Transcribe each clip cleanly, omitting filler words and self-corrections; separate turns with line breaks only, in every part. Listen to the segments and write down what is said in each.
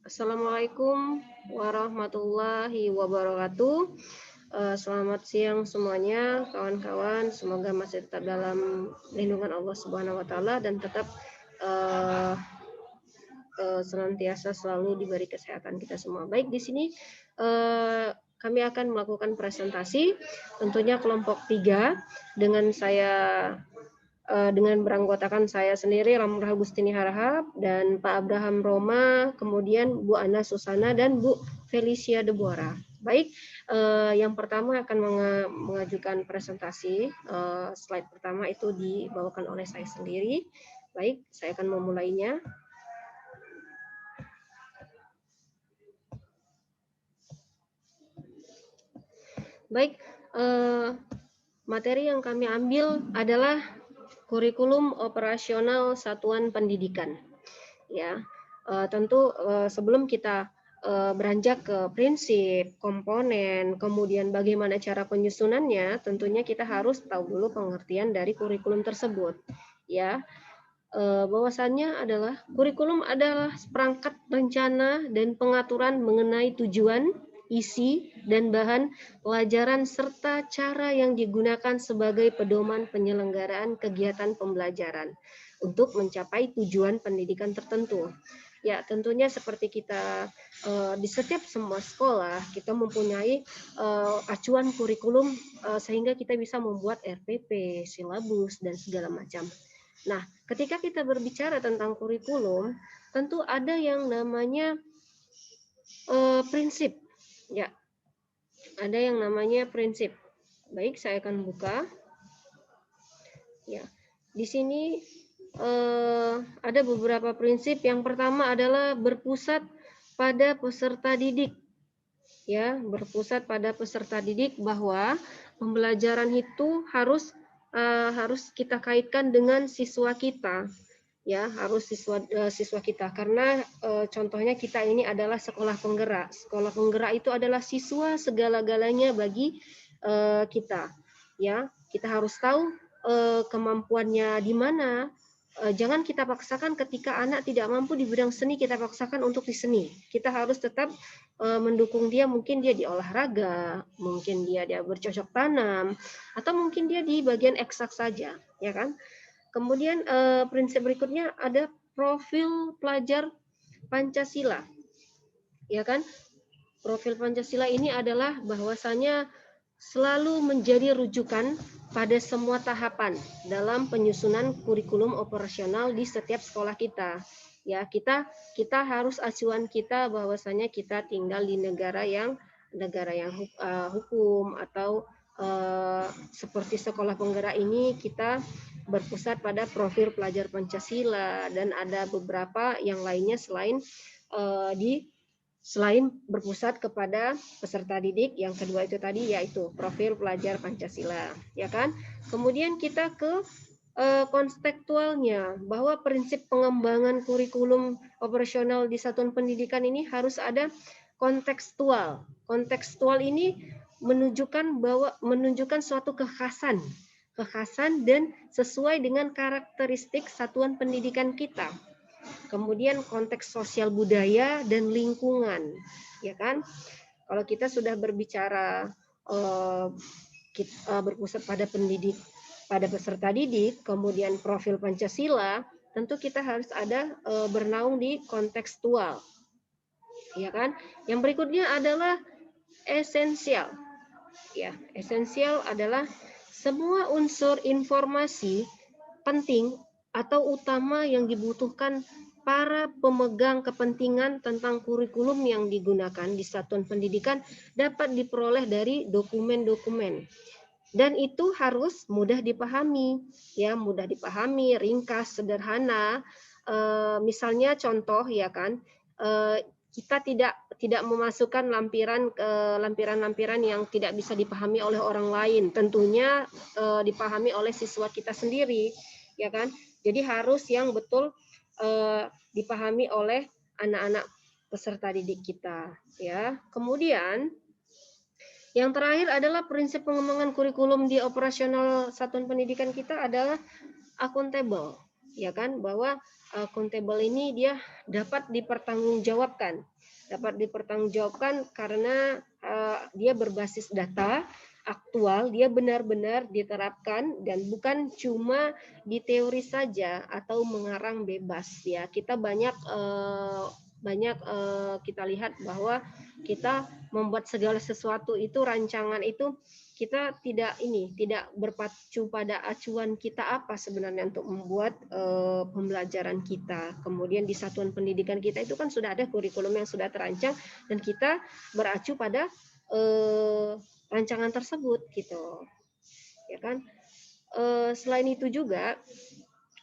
Assalamualaikum warahmatullahi wabarakatuh. Selamat siang semuanya, kawan-kawan. Semoga masih tetap dalam lindungan Allah Subhanahu wa taala dan tetap eh, senantiasa selalu diberi kesehatan kita semua. Baik, di sini eh, kami akan melakukan presentasi tentunya kelompok 3 dengan saya dengan beranggotakan saya sendiri, Ramrah Agustini Harahap, dan Pak Abraham Roma, kemudian Bu Ana Susana, dan Bu Felicia Deborah. Baik, yang pertama akan mengajukan presentasi. Slide pertama itu dibawakan oleh saya sendiri. Baik, saya akan memulainya. Baik, materi yang kami ambil adalah kurikulum operasional satuan pendidikan. Ya, tentu sebelum kita beranjak ke prinsip, komponen, kemudian bagaimana cara penyusunannya, tentunya kita harus tahu dulu pengertian dari kurikulum tersebut. Ya, bahwasannya adalah kurikulum adalah perangkat rencana dan pengaturan mengenai tujuan, isi, dan bahan pelajaran serta cara yang digunakan sebagai pedoman penyelenggaraan kegiatan pembelajaran untuk mencapai tujuan pendidikan tertentu. Ya, tentunya seperti kita di setiap semua sekolah kita mempunyai acuan kurikulum sehingga kita bisa membuat RPP, silabus, dan segala macam. Nah, ketika kita berbicara tentang kurikulum, tentu ada yang namanya prinsip. Ya, ada yang namanya prinsip. Baik, saya akan buka. Ya, di sini ada beberapa prinsip. Yang pertama adalah berpusat pada peserta didik. Ya, berpusat pada peserta didik bahwa pembelajaran itu harus kita kaitkan dengan siswa kita. Ya, harus siswa kita karena contohnya kita ini adalah sekolah penggerak. Sekolah penggerak itu adalah siswa segala-galanya bagi kita. Ya, kita harus tahu kemampuannya di mana. Jangan kita paksakan ketika anak tidak mampu di bidang seni, kita paksakan untuk di seni. Kita harus tetap mendukung dia, mungkin dia di olahraga, mungkin dia bercocok tanam, atau mungkin dia di bagian eksak saja, ya kan? Kemudian prinsip berikutnya ada profil pelajar Pancasila, ya kan? Profil Pancasila ini adalah bahwasanya selalu menjadi rujukan pada semua tahapan dalam penyusunan kurikulum operasional di setiap sekolah kita. Ya, kita harus acuan kita bahwasanya kita tinggal di negara yang hukum atau seperti sekolah penggerak ini kita berpusat pada profil pelajar Pancasila dan ada beberapa yang lainnya selain berpusat kepada peserta didik. Yang kedua itu tadi yaitu profil pelajar Pancasila, ya kan? Kemudian kita ke kontekstualnya, bahwa prinsip pengembangan kurikulum operasional di satuan pendidikan ini harus ada kontekstual. Kontekstual ini menunjukkan suatu kekhasan dan sesuai dengan karakteristik satuan pendidikan kita. Kemudian konteks sosial budaya dan lingkungan, ya kan? Kalau kita sudah berbicara berpusat pada peserta didik, kemudian profil Pancasila, tentu kita harus ada bernaung di kontekstual, ya kan? Yang berikutnya adalah esensial. Ya, esensial adalah semua unsur informasi penting atau utama yang dibutuhkan para pemegang kepentingan tentang kurikulum yang digunakan di satuan pendidikan dapat diperoleh dari dokumen-dokumen. Dan itu harus mudah dipahami, ya, mudah dipahami, ringkas, sederhana. Misalnya contoh, ya kan, kita tidak memasukkan lampiran-lampiran yang tidak bisa dipahami oleh orang lain. Tentunya dipahami oleh siswa kita sendiri, ya kan. Jadi harus yang betul dipahami oleh anak-anak peserta didik kita, ya. Kemudian yang terakhir adalah prinsip pengembangan kurikulum di operasional satuan pendidikan kita adalah akuntabel, ya kan, bahwa akuntabel ini dia dapat dipertanggungjawabkan. Dapat dipertanggungjawabkan karena dia berbasis data aktual, dia benar-benar diterapkan dan bukan cuma di teori saja atau mengarang bebas ya. Kita banyak kita lihat bahwa kita membuat segala sesuatu itu, rancangan itu kita tidak berpacu pada acuan kita apa sebenarnya untuk membuat pembelajaran kita. Kemudian di satuan pendidikan kita itu kan sudah ada kurikulum yang sudah terancang dan kita beracu pada rancangan tersebut gitu. Ya kan? Selain itu juga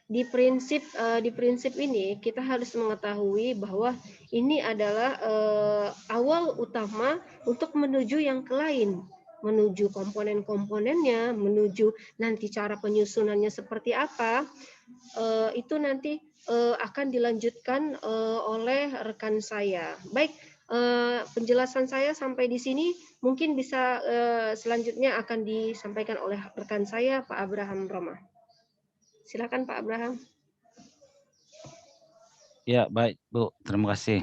di prinsip ini kita harus mengetahui bahwa ini adalah awal utama untuk menuju yang lain, menuju komponen-komponennya, menuju nanti cara penyusunannya seperti apa, itu nanti akan dilanjutkan oleh rekan saya. Baik, penjelasan saya sampai di sini, mungkin bisa selanjutnya akan disampaikan oleh rekan saya, Pak Abraham Roma. Silakan Pak Abraham.
Ya, baik Bu, terima kasih.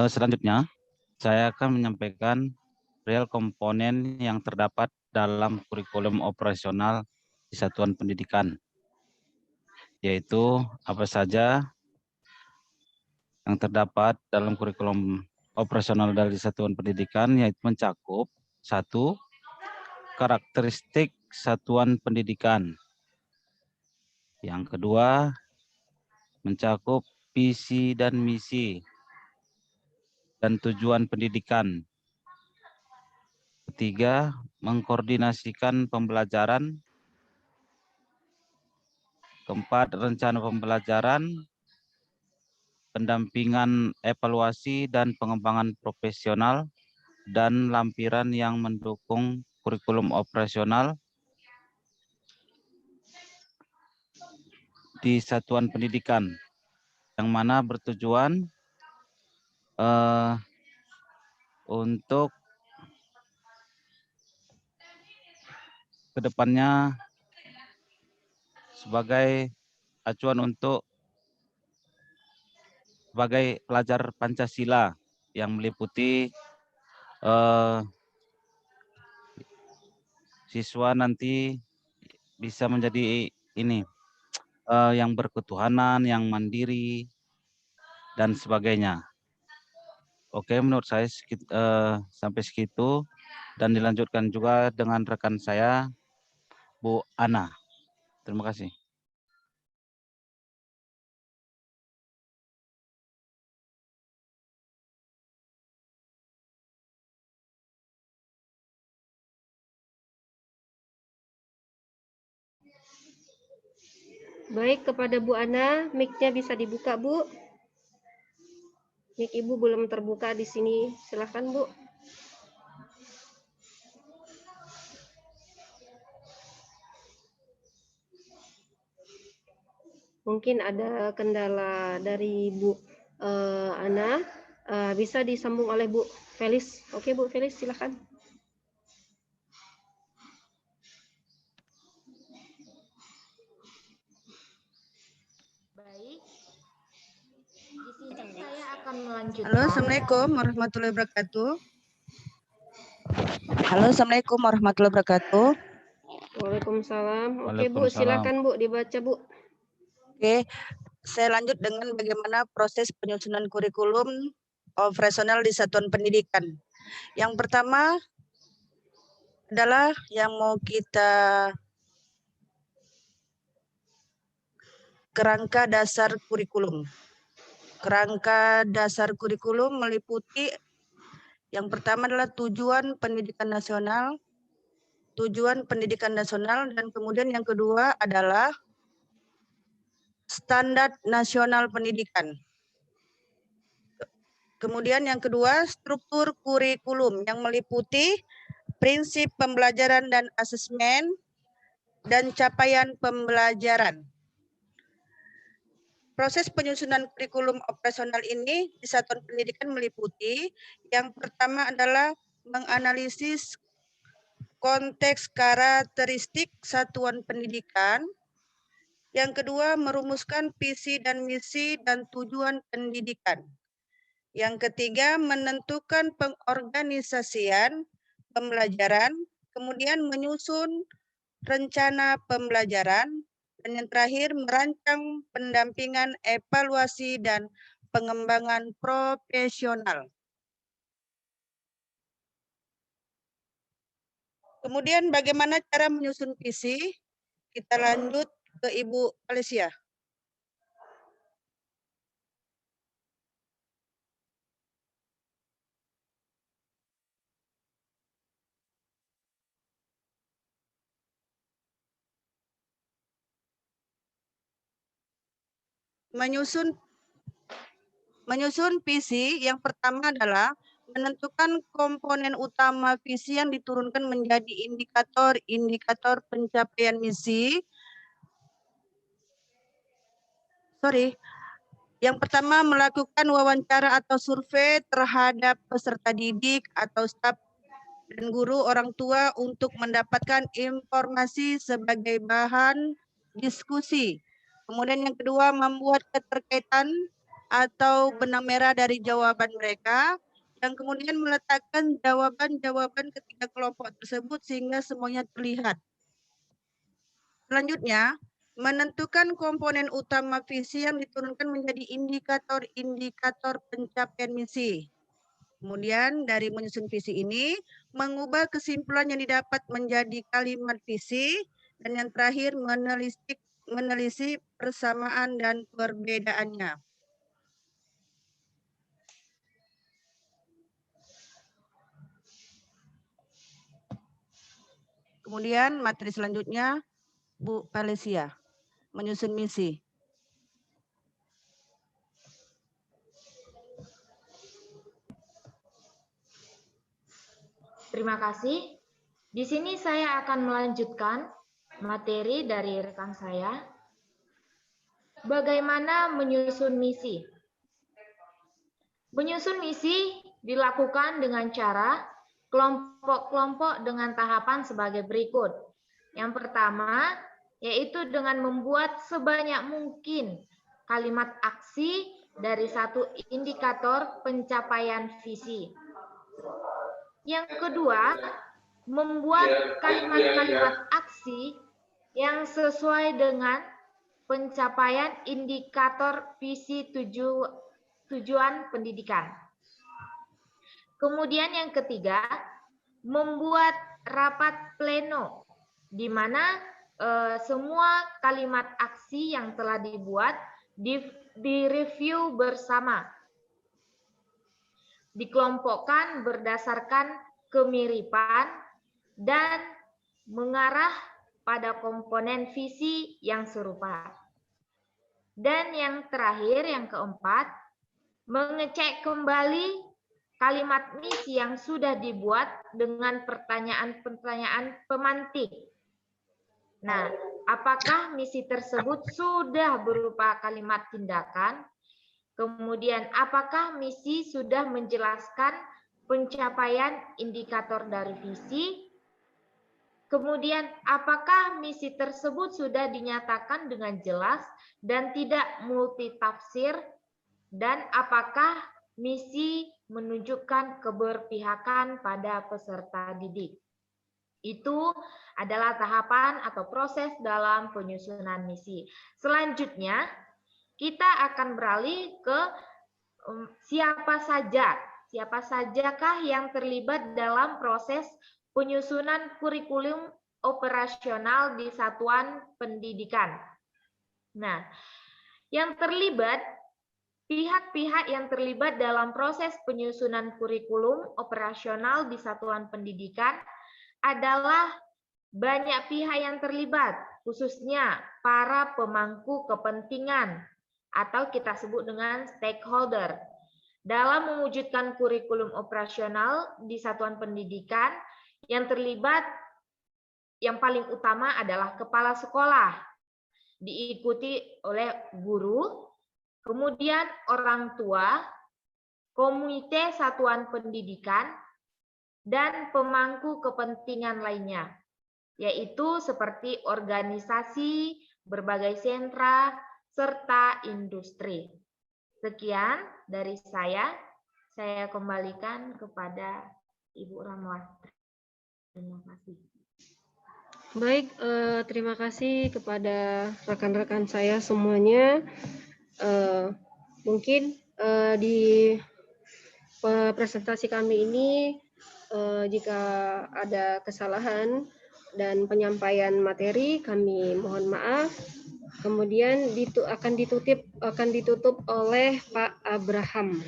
Selanjutnya, saya akan menyampaikan real komponen yang terdapat dalam kurikulum operasional di satuan pendidikan, yaitu apa saja yang terdapat dalam kurikulum operasional dari satuan pendidikan, yaitu mencakup 1. Karakteristik satuan pendidikan. Yang kedua, mencakup visi dan misi dan tujuan pendidikan. Ketiga, mengkoordinasikan pembelajaran. Keempat, rencana pembelajaran, pendampingan evaluasi dan pengembangan profesional, dan lampiran yang mendukung kurikulum operasional di satuan pendidikan, yang mana bertujuan untuk kedepannya sebagai acuan untuk sebagai pelajar Pancasila yang meliputi siswa nanti bisa menjadi ini yang berketuhanan, yang mandiri, dan sebagainya. Oke, menurut saya sampai segitu, dan dilanjutkan juga dengan rekan saya, Bu Ana. Terima kasih.
Baik, kepada Bu Ana, mic-nya bisa dibuka, Bu. Mic Ibu belum terbuka di sini. Silakan, Bu. Mungkin ada kendala dari Bu Ana. Bisa disambung oleh Bu Felis. Oke, Bu Felis, silakan.
Baik. Di sini saya akan melanjutkan.
Halo, Assalamualaikum warahmatullahi wabarakatuh. Halo, Assalamualaikum warahmatullahi wabarakatuh.
Waalaikumsalam. Oke, Bu,
Waalaikumsalam.
silakan Bu, dibaca, Bu.
Oke, saya lanjut dengan bagaimana proses penyusunan kurikulum operasional di satuan pendidikan. Yang pertama adalah yang mau kita kerangka dasar kurikulum. Kerangka dasar kurikulum meliputi yang pertama adalah tujuan pendidikan nasional, dan kemudian yang kedua adalah standar nasional pendidikan. Kemudian yang kedua, struktur kurikulum yang meliputi prinsip pembelajaran dan asesmen dan capaian pembelajaran. Proses penyusunan kurikulum operasional ini di satuan pendidikan meliputi yang pertama adalah menganalisis konteks karakteristik satuan pendidikan. Yang kedua, merumuskan visi dan misi dan tujuan pendidikan. Yang ketiga, menentukan pengorganisasian pembelajaran, kemudian menyusun rencana pembelajaran, dan yang terakhir, merancang pendampingan, evaluasi, dan pengembangan profesional. Kemudian bagaimana cara menyusun visi? Kita lanjut ke Ibu Alicia. Menyusun visi yang pertama adalah menentukan komponen utama visi yang diturunkan menjadi indikator pencapaian misi. Yang pertama, melakukan wawancara atau survei terhadap peserta didik atau staf dan guru orang tua untuk mendapatkan informasi sebagai bahan diskusi. Kemudian yang kedua, membuat keterkaitan atau benang merah dari jawaban mereka, dan kemudian meletakkan jawaban-jawaban ketiga kelompok tersebut sehingga semuanya terlihat. Selanjutnya, menentukan komponen utama visi yang diturunkan menjadi indikator-indikator pencapaian misi. Kemudian dari menyusun visi ini, mengubah kesimpulan yang didapat menjadi kalimat visi, dan yang terakhir menelisik persamaan dan perbedaannya. Kemudian materi selanjutnya, Bu Alicia, menyusun misi.
Terima kasih. Di sini saya akan melanjutkan materi dari rekan saya. Bagaimana menyusun misi? Menyusun misi dilakukan dengan cara kelompok-kelompok dengan tahapan sebagai berikut. Yang pertama, yaitu dengan membuat sebanyak mungkin kalimat aksi dari satu indikator pencapaian visi. Yang kedua, membuat kalimat-kalimat aksi yang sesuai dengan pencapaian indikator visi tujuan pendidikan. Kemudian yang ketiga, membuat rapat pleno, di mana semua kalimat aksi yang telah dibuat direview bersama, dikelompokkan berdasarkan kemiripan dan mengarah pada komponen visi yang serupa. Dan yang terakhir, yang keempat, mengecek kembali kalimat misi yang sudah dibuat dengan pertanyaan-pertanyaan pemantik. Nah, apakah misi tersebut sudah berupa kalimat tindakan? Kemudian, apakah misi sudah menjelaskan pencapaian indikator dari visi? Kemudian, apakah misi tersebut sudah dinyatakan dengan jelas dan tidak multitafsir? Dan apakah misi menunjukkan keberpihakan pada peserta didik? Itu adalah tahapan atau proses dalam penyusunan misi. Selanjutnya, kita akan beralih ke siapa sajakah yang terlibat dalam proses penyusunan kurikulum operasional di satuan pendidikan. Nah, pihak-pihak yang terlibat dalam proses penyusunan kurikulum operasional di satuan pendidikan adalah banyak pihak yang terlibat, khususnya para pemangku kepentingan atau kita sebut dengan stakeholder. Dalam mewujudkan kurikulum operasional di satuan pendidikan, yang terlibat yang paling utama adalah kepala sekolah, diikuti oleh guru, kemudian orang tua, komite satuan pendidikan, dan pemangku kepentingan lainnya, yaitu seperti organisasi, berbagai sentra, serta industri. Sekian dari saya kembalikan kepada Ibu Rahmawati. Terima kasih.
Baik, terima kasih kepada rekan-rekan saya semuanya. Mungkin di presentasi kami ini jika ada kesalahan dan penyampaian materi, kami mohon maaf. Kemudian akan ditutup oleh Pak Abraham.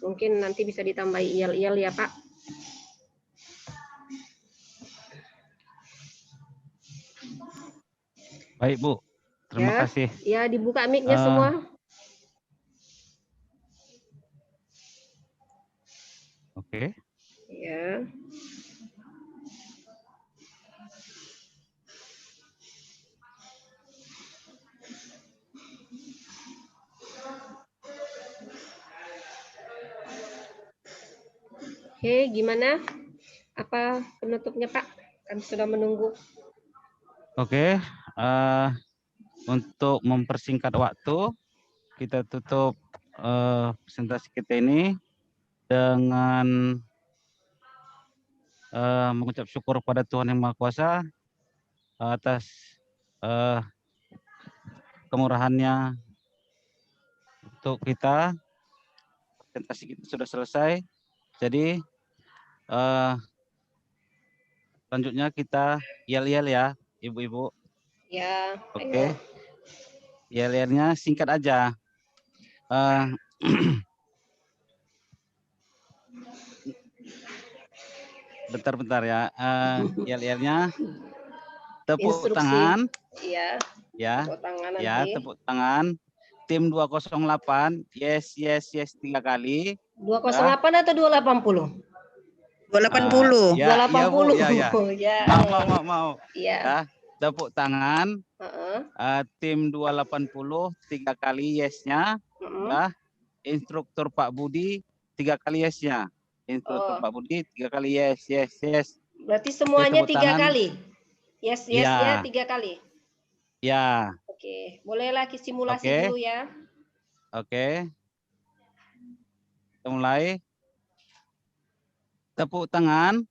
Mungkin nanti bisa ditambahi iyal-iyal ya Pak.
Baik Bu, terima
Ya.
kasih.
Ya, dibuka mic-nya semua.
Oke.
Ya. Oke, gimana? Apa penutupnya Pak? Kami sudah menunggu.
Oke, untuk mempersingkat waktu, kita tutup presentasi kita ini dengan mengucap syukur kepada Tuhan Yang Maha Kuasa atas kemurahannya untuk kita. Presentasi kita sudah selesai. Jadi selanjutnya kita yel-yel ya, Ibu-ibu.
Ya.
Oke. Yel-yelnya singkat aja. Bentar ya. Yel-yelnya tepuk
Instruksi.
tangan.
Iya.
Ya.
Tepuk tangan nanti.
Ya, tepuk tangan. Tim 208, yes 3 kali.
208 atau 280?
280.
Ya,
280.
ya.
Ya.
Mau.
Iya.
Ya, tepuk tangan.
Heeh.
Tim 280 3 kali yes-nya. Ya. Instruktur Pak Budi 3 kali yes-nya. Instruktur Pak Budi 3 kali yes.
Berarti semuanya
Oke,
3 kali. Yes-nya 3 kali.
Ya.
Oke, bolehlah simulasi
Oke.
dulu ya.
Oke. Kita mulai. Tepuk tangan.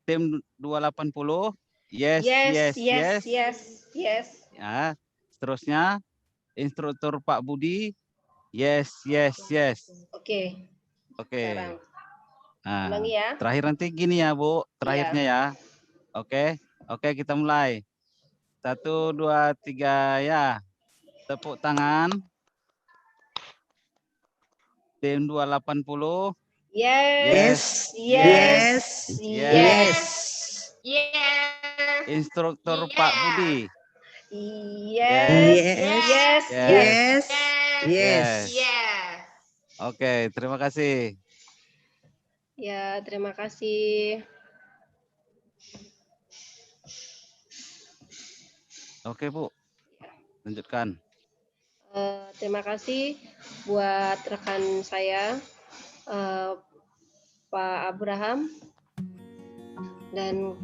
Tim 280. Yes. Ya. Seterusnya instruktur Pak Budi. Yes.
Oke. Sekarang.
Nah,
ulangi ya.
terakhir nanti gini ya, Bu. Terakhirnya ya. Oke, kita mulai. 1, 2, 3 ya. Tepuk tangan. Tim 280.
Yes.
Instruktur Pak Budi.
Yes.
Oke, terima kasih.
Ya, terima kasih.
Oke, Bu. Lanjutkan.
Terima kasih buat rekan saya, Pak Abraham. Dan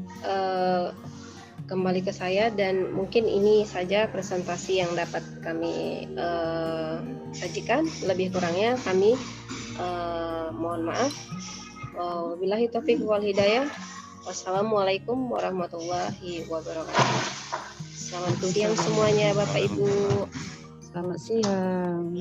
kembali ke saya, dan mungkin ini saja presentasi yang dapat kami sajikan. Lebih kurangnya kami mohon maaf. Wabillahi taufiq wal hidayah. Wassalamualaikum warahmatullahi wabarakatuh. Selamat siang semuanya Bapak Ibu.
Selamat siang.